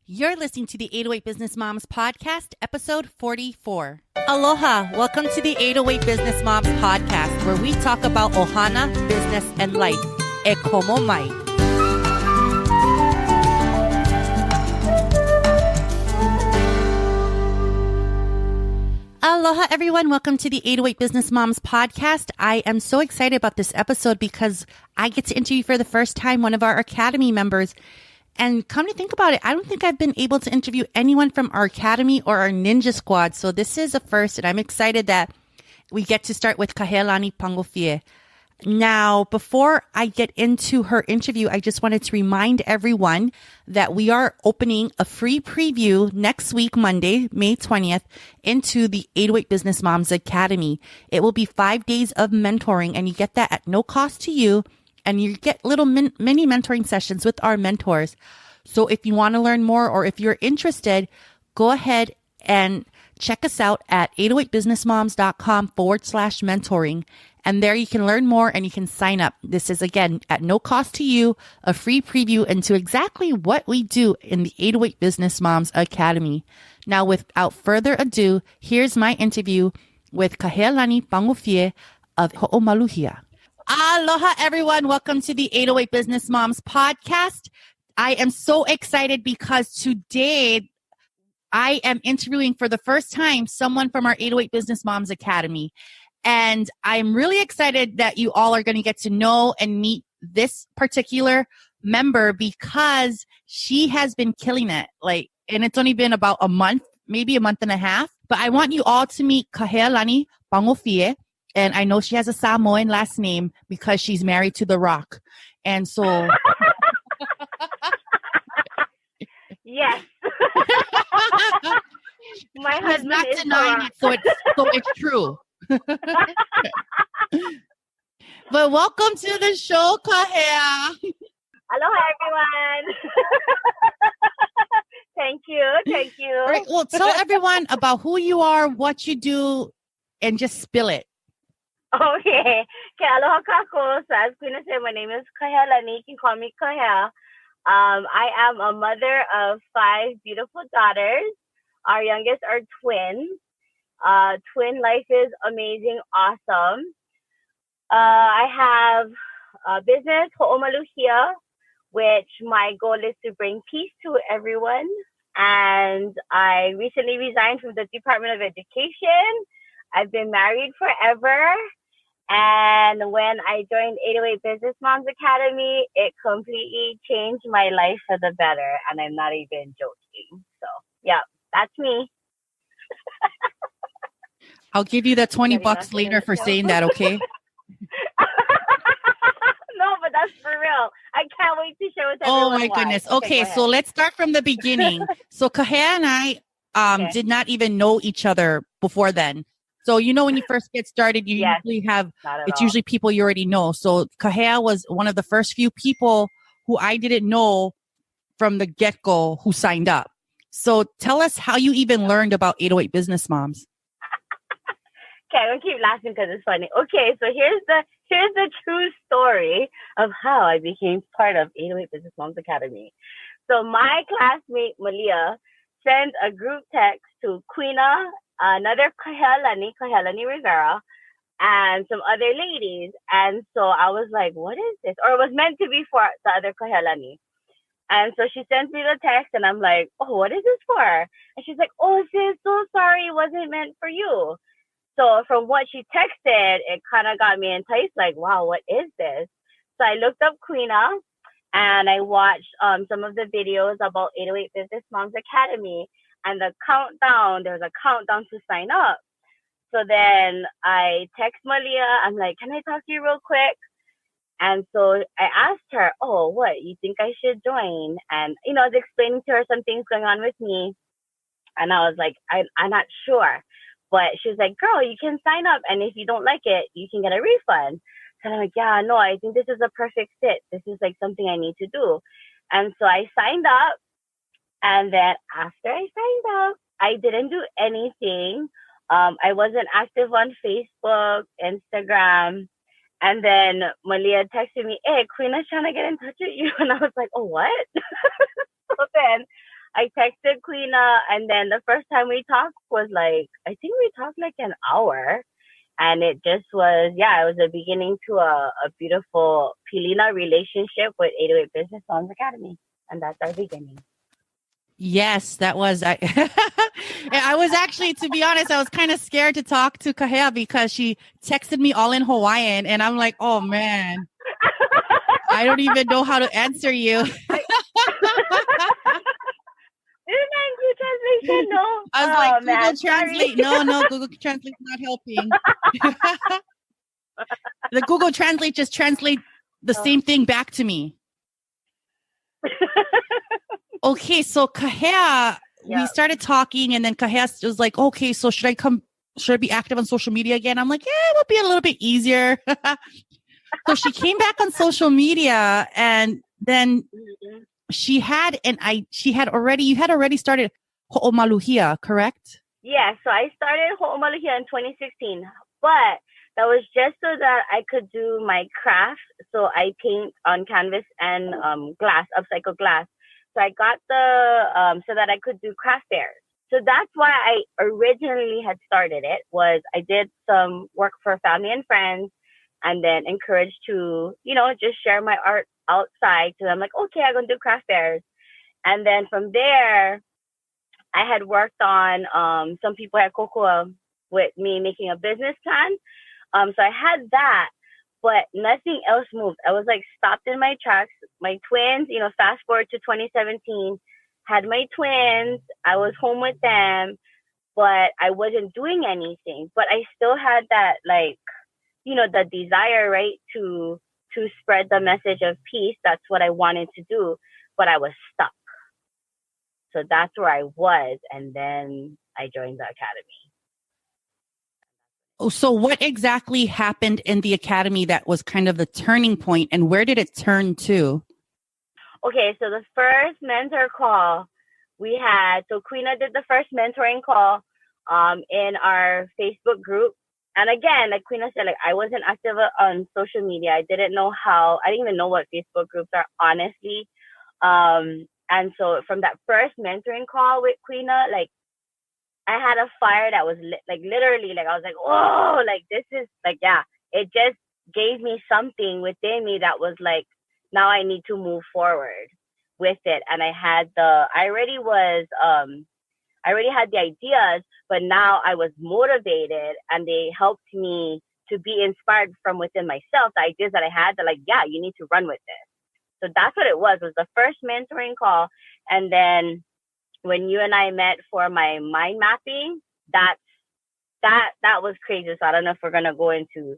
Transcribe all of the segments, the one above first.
You're listening to the 808 Business Moms Podcast, episode 44. Aloha! Welcome to the 808 Business Moms Podcast, where we talk about ohana, business, and life. E como mai. Aloha, everyone. Welcome to the 808 Business Moms Podcast. I am so excited about this episode because I get to interview for the first time one of our Academy members. And come to think about it, I don't think I've been able to interview anyone from our Academy or our Ninja Squad. So this is a first, and I'm excited that we get to start with Kahealani Paogofie. Now, before I get into her interview, I just wanted to remind everyone that we are opening a free preview next week, Monday, May 20th, into the 808 Business Moms Academy. It will be 5 days of mentoring, and you get that at no cost to you. And you get little mini mentoring sessions with our mentors. So if you want to learn more or if you're interested, go ahead and check us out at 808businessmoms.com/mentoring. And there you can learn more and you can sign up. This is, again, at no cost to you, a free preview into exactly what we do in the 808 Business Moms Academy. Now, without further ado, here's my interview with Kahealani Paogofie of Ho'omaluhia. Aloha, everyone. Welcome to the 808 Business Moms Podcast. I am so excited because today I am interviewing for the first time someone from our 808 Business Moms Academy. And I'm really excited that you all are going to get to know and meet this particular member because she has been killing it. And it's only been about a month, maybe a month and a half. But I want you all to meet Kahealani Paogofie. And I know she has a Samoan last name because she's married to The Rock. And so... Yes. My He's husband not is denying it, so it's true. But welcome to the show, Kahea. Aloha, everyone. Thank you. All right, well, tell everyone about who you are, what you do, and just spill it. Okay. Aloha kako. So as Queen said, my name is Kahealani. You can call me Kahea. I am a mother of 5 beautiful daughters. Our youngest are twins. Twin life is amazing, awesome. I have a business, Ho'omaluhia, which my goal is to bring peace to everyone. And I recently resigned from the Department of Education. I've been married forever. And when I joined 808 Business Moms Academy, it completely changed my life for the better. And I'm not even joking. So, yeah, that's me. I'll give you that $20 later for saying that, okay? No, but that's for real. I can't wait to share with everyone. Oh, my goodness. Okay, so let's start from the beginning. So Kahea and I did not even know each other before then. So, when you first get started, you usually have, it's usually people you already know. So Kahea was one of the first few people who I didn't know from the get-go who signed up. So tell us how you even learned about 808 Business Moms. Okay, I'm going to keep laughing because it's funny. Okay, so here's the true story of how I became part of 808 Business Moms Academy. So my classmate, Malia, sent a group text to Queena, another Kahealani Rivera, and some other ladies. And so I was like, what is this? Or it was meant to be for the other Kahealani. And so she sent me the text and I'm like, oh, what is this for? And she's like, oh, sis, so sorry. It wasn't meant for you. So from what she texted, it kind of got me enticed. Like, wow, what is this? So I looked up Queena and I watched some of the videos about 808 Business Moms Academy. And there was a countdown to sign up. So then I text Malia. I'm like, can I talk to you real quick? And so I asked her, oh, what, you think I should join? And, I was explaining to her some things going on with me. And I was like, I'm not sure. But she was like, girl, you can sign up. And if you don't like it, you can get a refund. So I'm like, yeah, no, I think this is a perfect fit. This is like something I need to do. And so I signed up. And then after I signed up, I didn't do anything. I wasn't active on Facebook, Instagram. And then Malia texted me, hey, Queen is trying to get in touch with you. And I was like, oh, what? So then I texted Queena, and then the first time we talked was like, I think we talked like an hour. And it just was, yeah, it was the beginning to a beautiful Pilina relationship with 808 Business Moms Academy. And that's our beginning. Yes, that was. I was actually, to be honest, I was kind of scared to talk to Kahea because she texted me all in Hawaiian. And I'm like, oh, man, I don't even know how to answer you. Translation, no. I was like, Google Translate. No, Google Translate's not helping. The Google Translate just translate the same thing back to me. Okay, so Kahea, we started talking, and then Kahea was like, okay, so should I be active on social media again? I'm like, yeah, it'll be a little bit easier. So she came back on social media, and then you had already started Ho'omaluhia, correct? Yeah, so I started Ho'omaluhia in 2016, but that was just so that I could do my craft. So I paint on canvas and glass, upcycled glass. So I got so that I could do craft fairs. So that's why I originally had started it. Was I did some work for family and friends, and then encouraged to, just share my art outside. So I'm like, okay, I'm gonna do craft fairs, and then from there, I had worked on some people at Cocoa with me making a business plan. So I had that, but nothing else moved. I was like stopped in my tracks. My twins, fast forward to 2017, had my twins. I was home with them, but I wasn't doing anything. But I still had that, like, the desire, right, to spread the message of peace. That's what I wanted to do, but I was stuck. So that's where I was, and then I joined the academy. Oh, so what exactly happened in the academy that was kind of the turning point, and where did it turn to? Okay, so the first mentor call we had, so Queena did the first mentoring call in our Facebook group. And again, like Queena said, like I wasn't active on social media. I didn't even know what Facebook groups are, honestly. And so from that first mentoring call with Queena, like I had a fire that was like literally, like I was like, oh, like this is like, yeah, it just gave me something within me that was like, now I need to move forward with it. And I already had the ideas, but now I was motivated, and they helped me to be inspired from within myself. The ideas that I had, they're like, yeah, you need to run with this. So that's what it was the first mentoring call. And then when you and I met for my mind mapping, that was crazy. So I don't know if we're gonna go into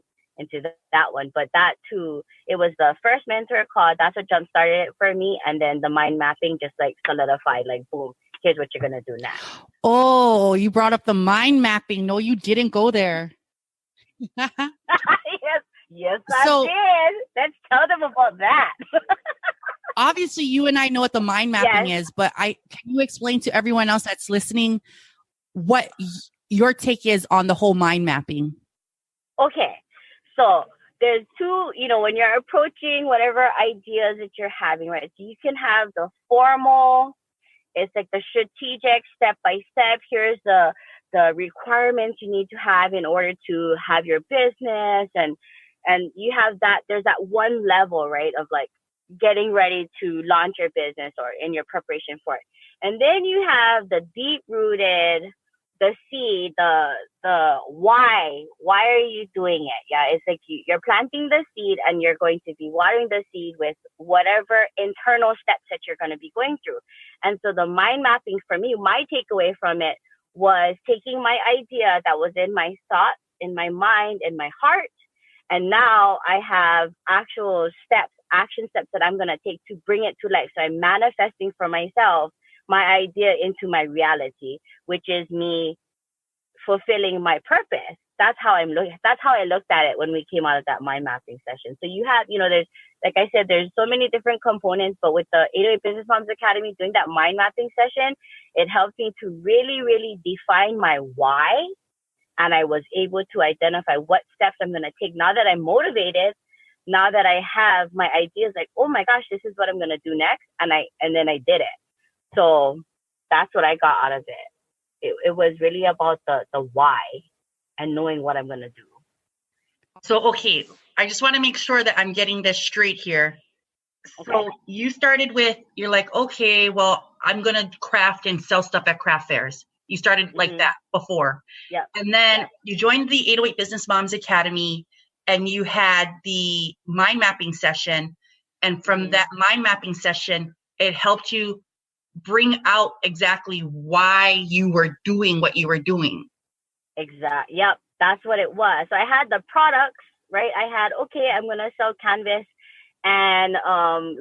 that one, but that too, it was the first mentor call. That's what jump started it for me, and then the mind mapping just like solidified. Like boom, here's what you're gonna do now. Oh, you brought up the mind mapping. No, you didn't go there. Yes, I did. Let's tell them about that. Obviously, you and I know what the mind mapping is, but can you explain to everyone else that's listening what your take is on the whole mind mapping? Okay, so there's two, when you're approaching whatever ideas that you're having, right? So you can have the formal, it's like the strategic step by step. Here's the requirements you need to have in order to have your business, and you have that. There's that one level, right, of like getting ready to launch your business or in your preparation for it. And then you have the deep rooted, the seed, the why are you doing it? Yeah, it's like you're planting the seed, and you're going to be watering the seed with whatever internal steps that you're going to be going through. And so the mind mapping for me, my takeaway from it was taking my idea that was in my thoughts, in my mind, in my heart, and now I have actual action steps that I'm going to take to bring it to life. So I'm manifesting for myself my idea into my reality, which is me fulfilling my purpose. That's how I looked at it when we came out of that mind mapping session. So you have, there's, like I said, there's so many different components, but with the 808 Business Moms Academy, doing that mind mapping session, it helped me to really, really define my why. And I was able to identify what steps I'm going to take now that I'm motivated, now that I have my ideas, like, oh my gosh, this is what I'm going to do next. And then I did it. So that's what I got out of it. It was really about the why and knowing what I'm going to do. So, okay, I just want to make sure that I'm getting this straight here. Okay. So you started with, you're like, okay, well, I'm going to craft and sell stuff at craft fairs. You started like that before. Yeah. And then you joined the 808 Business Moms Academy, and you had the mind mapping session. And from that mind mapping session, it helped you bring out exactly why you were doing what you were doing. Exactly. Yep. That's what it was. So I had the products, right? I had, okay, I'm going to sell canvas and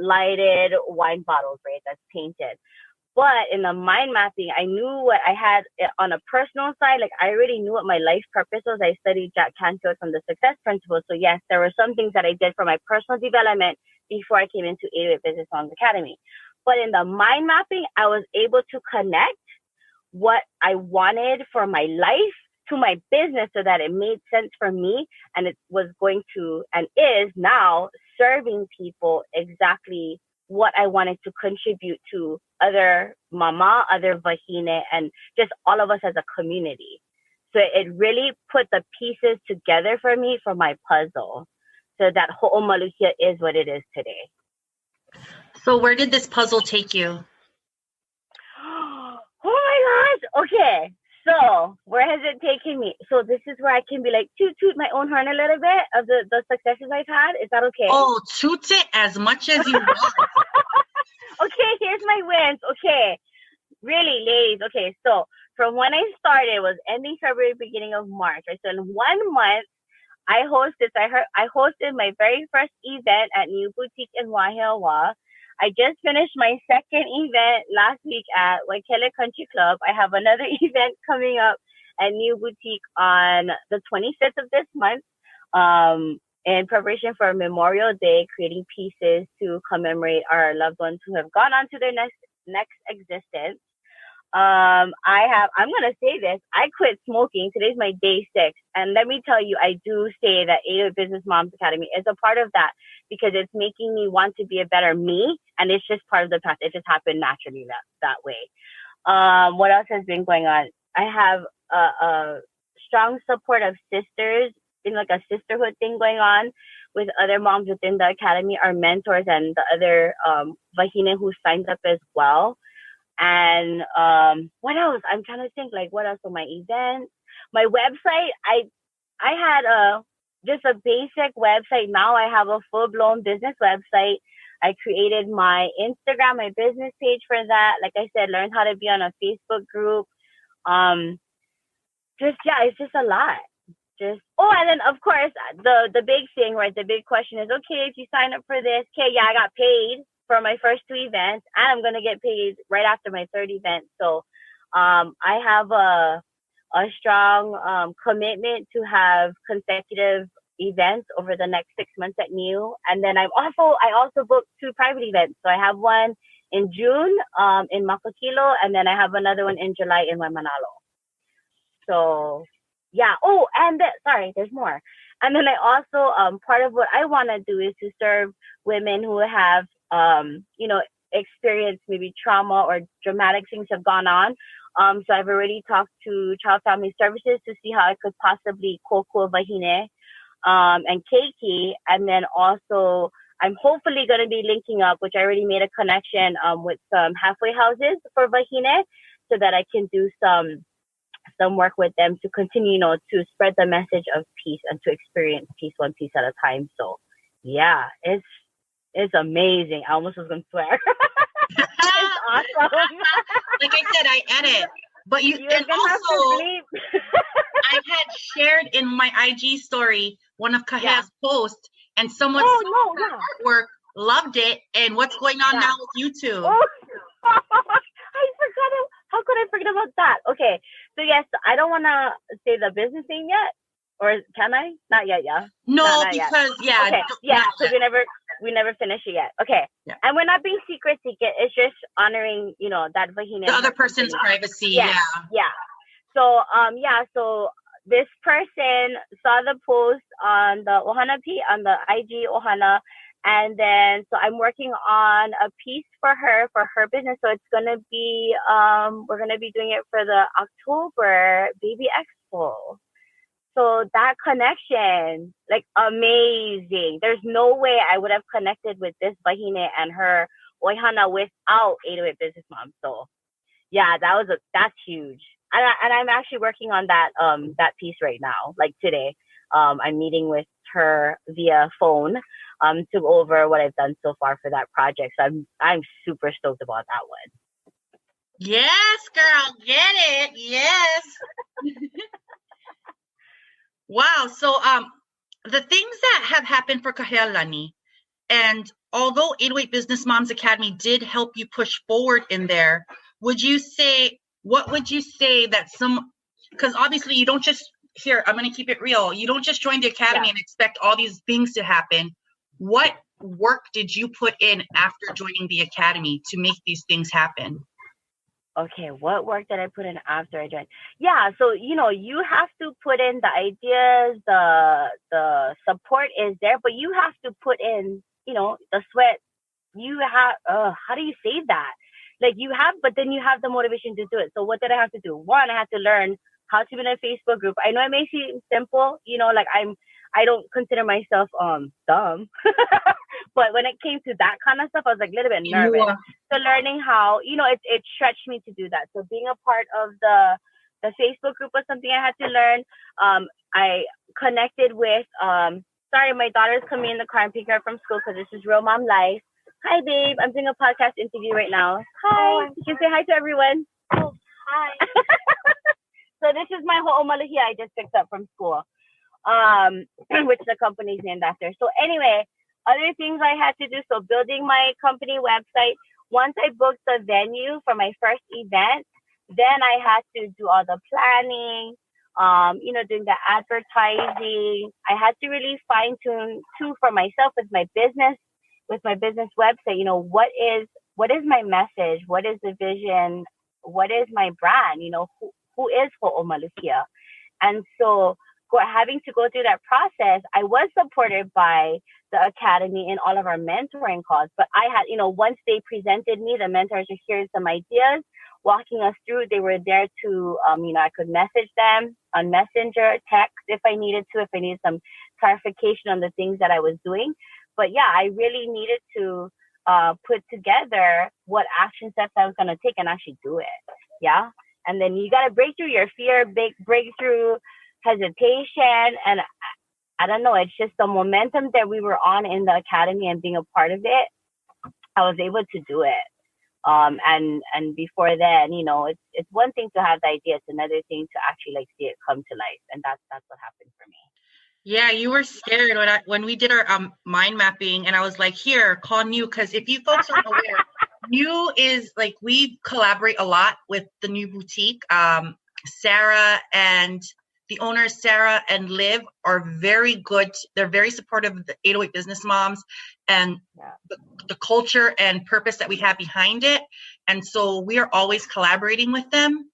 lighted wine bottles, right? That's painted. But in the mind mapping, I knew what I had on a personal side. Like, I already knew what my life purpose was. I studied Jack Canfield from the Success Principles. So yes, there were some things that I did for my personal development before I came into 808 Business Moms Academy. But in the mind mapping, I was able to connect what I wanted for my life to my business so that it made sense for me, and it was going to, and is now, serving people exactly what I wanted to contribute to other mama, other vahine, and just all of us as a community. So it really put the pieces together for me for my puzzle, so that Ho'omaluhia is what it is today. So where did this puzzle take you? Oh my gosh. Okay. So where has it taken me? So this is where I can be like, toot my own horn a little bit of the successes I've had. Is that okay? Oh, toot it as much as you want. Okay, here's my wins. Okay. Really, ladies. Okay, so from when I started, it was ending February, beginning of March. Right? So in 1 month, I hosted my very first event at New Boutique in Wahiawa. I just finished my second event last week at Waikele Country Club. I have another event coming up at New Boutique on the 25th of this month, in preparation for Memorial Day, creating pieces to commemorate our loved ones who have gone on to their next existence. I'm going to say this. I quit smoking. Today's my day 6. And let me tell you, I do say that 808 Business Moms Academy is a part of that, because it's making me want to be a better me. And it's just part of the path. It just happened naturally that way. What else has been going on? I have a strong support of sisters, in like a sisterhood thing going on with other moms within the academy, our mentors, and the other vahine who signed up as well. And what else? I'm trying to think, like, what else on my events? My website, I had just a basic website. Now I have a full-blown business website. I created my Instagram, my business page for that. Like I said, learned how to be on a Facebook group. It's just a lot. And then of course the big thing, right? The big question is, okay, if you sign up for this, okay, yeah, I got paid for my first 2 events, and I'm going to get paid right after my 3rd event. So I have a strong commitment to have consecutive events over the next 6 months at New. And then I also booked 2 private events. So I have one in June in Makakilo, and then I have another one in July in Waimanalo. So yeah. Oh, and there's more. And then I also, part of what I want to do is to serve women who have, experienced maybe trauma or dramatic things have gone on. So I've already talked to Child Family Services to see how I could possibly Koko Vahine, and Keiki. And then also I'm hopefully going to be linking up, which I already made a connection, with some halfway houses for Vahine, so that I can do some work with them to continue, to spread the message of peace and to experience peace one piece at a time. So yeah, it's amazing. I almost was going to swear. It's awesome. Like I said, I edit, but you and also I had shared in my IG story one of Kahealani's posts, and someone saw her artwork, loved it, and what's going on now with YouTube? Oh, I forgot it. How could I forget about that? Okay, so yes, I don't want to say the business name yet, or can I? Not yet, yeah. No, not because yet. Okay, yeah, because we never finished it yet. Okay, and we're not being secret. It's just honoring, that vahine. The other person's privacy. Yeah. So so this person saw the post on the Ohana on the IG Ohana, And then, so I'm working on a piece for her business. So it's going to be, we're going to be doing it for the October Baby Expo. So that connection, like amazing. There's no way I would have connected with this Bahine and her Oihana without 808 Business Mom. So yeah, that's huge. And I'm actually working on that piece right now, like today. I'm meeting with her via phone to go over what I've done so far for that project. So I'm super stoked about that one. Yes, girl, get it. Yes. Wow. So the things that have happened for Kahealani, and although 808 Business Moms Academy did help you push forward in there, what would you say that because obviously you don't just, here, I'm going to keep it real. You don't just join the academy and expect all these things to happen. What work did you put in after joining the academy to make these things happen? Okay, what work did I put in after I joined? Yeah, so you have to put in the ideas, the support is there, but you have to put in, the sweat. You have how do you say that? Like but then you have the motivation to do it. So what did I have to do? One, I had to learn how to be in a Facebook group. I know it may seem simple, like I don't consider myself dumb. But when it came to that kind of stuff, I was like a little bit nervous. So learning how, it stretched me to do that. So being a part of the Facebook group was something I had to learn. I connected with, sorry, my daughter's coming in the car and picking her up from school because this is Real Mom Life. Hi, babe. I'm doing a podcast interview right now. Hi. You can say hi to everyone. Oh, hi. So this is my ho'omalahia I just picked up from school, which the company's named after. So anyway, other things I had to do. So building my company website. Once I booked the venue for my first event, then I had to do all the planning, doing the advertising. I had to really fine tune too for myself with my business website. What is my message? What is the vision? What is my brand? Who is Ho'omalukia? And so having to go through that process, I was supported by the academy in all of our mentoring calls. But I had, once they presented me, the mentors were hearing some ideas, walking us through. They were there to, I could message them on Messenger, text if I needed to, if I needed some clarification on the things that I was doing. But yeah, I really needed to put together what action steps I was going to take and actually do it. Yeah. And then you got to break through your fear, break through hesitation. And I don't know, it's just the momentum that we were on in the academy and being a part of it. I was able to do it. And before then, it's one thing to have the idea. It's another thing to actually see it come to life. And that's what happened for me. Yeah, you were scared when we did our mind mapping, and I was like, here, call New, because if you folks aren't aware, New is like, we collaborate a lot with the New Boutique. Sarah and the owners, Sarah and Liv, are very good. They're very supportive of the 808 Business Moms and the culture and purpose that we have behind it. And so we are always collaborating with them.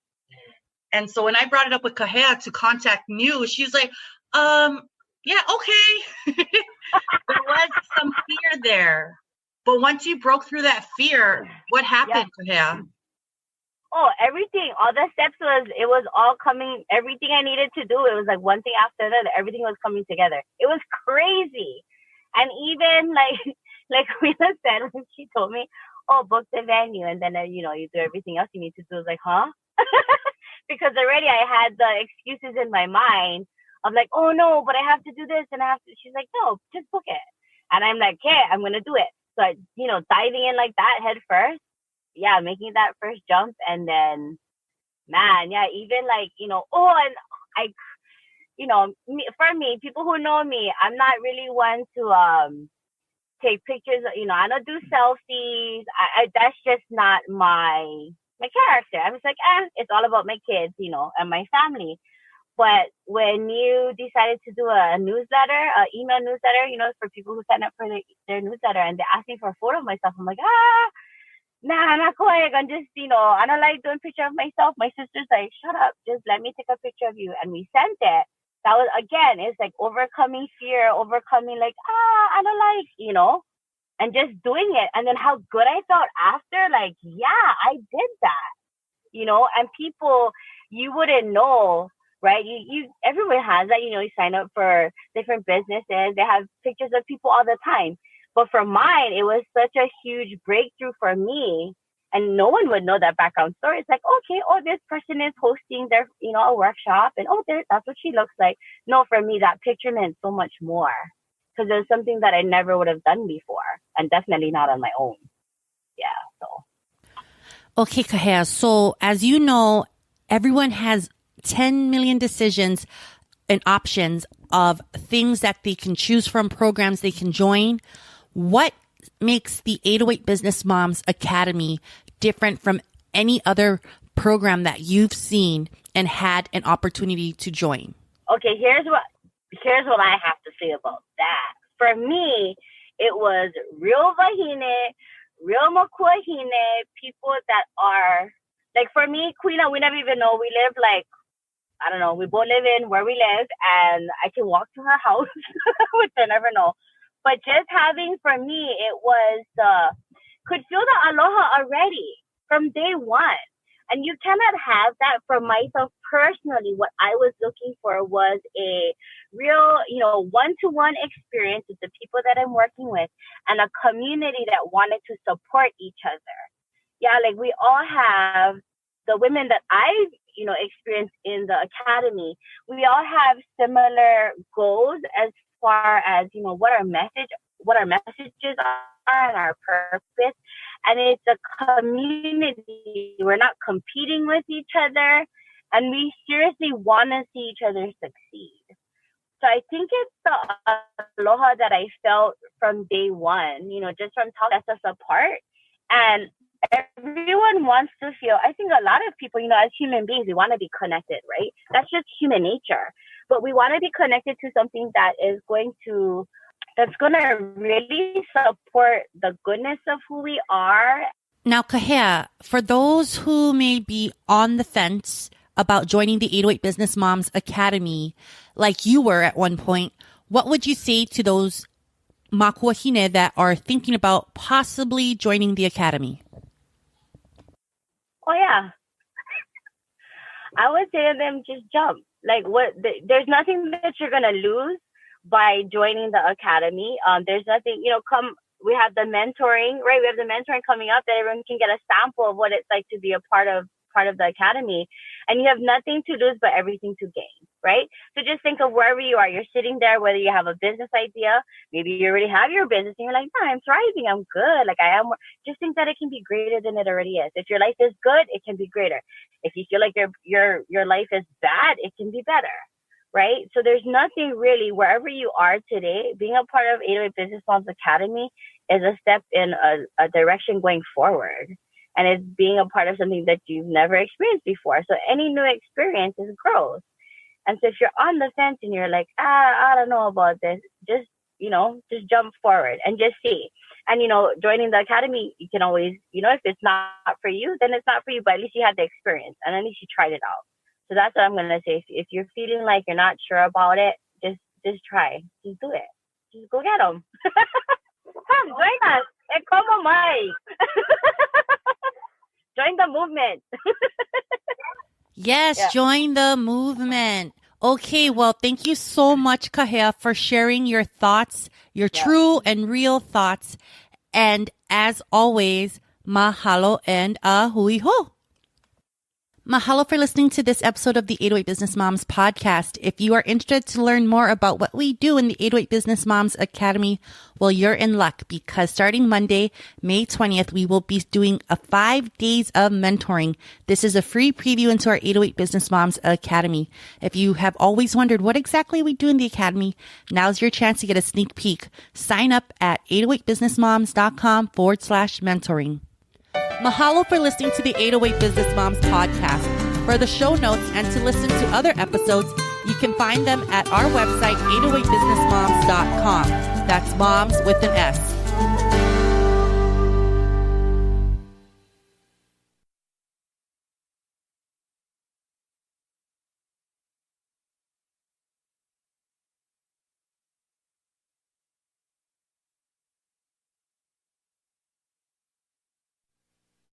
And so when I brought it up with Kahea to contact New, she was like, yeah, okay. There was some fear there. But once you broke through that fear, what happened, Kahea? Oh, everything, all the steps it was all coming, everything I needed to do, it was like one thing after the other, everything was coming together. It was crazy. And even like Wheeler said when she told me, oh, book the venue, and then, you do everything else you need to do. I was like, huh? Because already I had the excuses in my mind of like, oh no, but I have to do this and I have to. She's like, no, just book it. And I'm like, okay, I'm going to do it. So, diving in like that head first. Yeah, making that first jump. And then, man, yeah, even like, and I, for me, people who know me, I'm not really one to take pictures. I don't do selfies. I that's just not my character. I was like, it's all about my kids, and my family. But when you decided to do a newsletter, an email newsletter, for people who sign up for their newsletter, and they asked me for a photo of myself, I'm like, nah, not quick. I'm just, I don't like doing a picture of myself. My sister's like, shut up, just let me take a picture of you. And we sent it. That was, again, it's like overcoming fear, overcoming like, I don't like, and just doing it. And then how good I felt after, like, yeah, I did that, and people, you wouldn't know, right? Everyone has that, you sign up for different businesses. They have pictures of people all the time. But for mine, it was such a huge breakthrough for me. And no one would know that background story. It's like, okay, this person is hosting their, a workshop, and that's what she looks like. No, for me, that picture meant so much more, because it was something that I never would have done before, and definitely not on my own. Yeah, so. Okay, Kahea. So as you know, everyone has 10 million decisions and options of things that they can choose from, programs they can join. What makes the 808 Business Moms Academy different from any other program that you've seen and had an opportunity to join? Okay, here's what I have to say about that. For me, it was real vahine, real makuahine, people that are, like, for me, Quina, we never even know. We live, like, I don't know, we both live in where we live, and I can walk to her house, which I never know. But just having, for me, it was, could feel the aloha already from day one. And you cannot have that. For myself personally, what I was looking for was a real, one-to-one experience with the people that I'm working with, and a community that wanted to support each other. Yeah, like, we all have, the women that I've, experienced in the academy, we all have similar goals as far as, what our messages are and our purpose. And it's a community. We're not competing with each other, and we seriously want to see each other succeed. So I think it's the aloha that I felt from day one, just from talking us apart. And everyone wants to feel, I think a lot of people, as human beings, we want to be connected, right? That's just human nature. But we want to be connected to something that's going to really support the goodness of who we are. Now, Kahea, for those who may be on the fence about joining the 808 Business Moms Academy, like you were at one point, what would you say to those makuahine that are thinking about possibly joining the academy? Oh, yeah. I would say to them, just jump. Like, there's nothing that you're going to lose by joining the academy. There's nothing, we have the mentoring, right? We have the mentoring coming up that everyone can get a sample of what it's like to be a part of the academy. And you have nothing to lose but everything to gain, right? So just think of wherever you are. You're sitting there, whether you have a business idea, maybe you already have your business and you're like, no, I'm thriving, I'm good. Like, I am. Just think that it can be greater than it already is. If your life is good, it can be greater. If you feel like your life is bad, it can be better. Right? So there's nothing really, wherever you are today, being a part of 808 Business Moms Academy is a step in a direction going forward. And it's being a part of something that you've never experienced before. So any new experience is growth. And so if you're on the fence and you're like, I don't know about this, just jump forward and just see. And, joining the academy, you can always, if it's not for you, then it's not for you, but at least you had the experience and at least you tried it out. So that's what I'm going to say. If you're feeling like you're not sure about it, just try. Just do it. Just go get them. Come, join us. And come on, Mike. Join the movement. Yes, yeah. Join the movement. Okay, well, thank you so much, Kahea, for sharing your thoughts, your true and real thoughts. And as always, mahalo and ahui ho. Mahalo for listening to this episode of the 808 Business Moms podcast. If you are interested to learn more about what we do in the 808 Business Moms Academy, well, you're in luck, because starting Monday, May 20th, we will be doing 5 days of mentoring. This is a free preview into our 808 Business Moms Academy. If you have always wondered what exactly we do in the Academy, now's your chance to get a sneak peek. Sign up at 808businessmoms.com/mentoring. Mahalo for listening to the 808 Business Moms podcast. For the show notes and to listen to other episodes, you can find them at our website, 808businessmoms.com. That's moms with an S.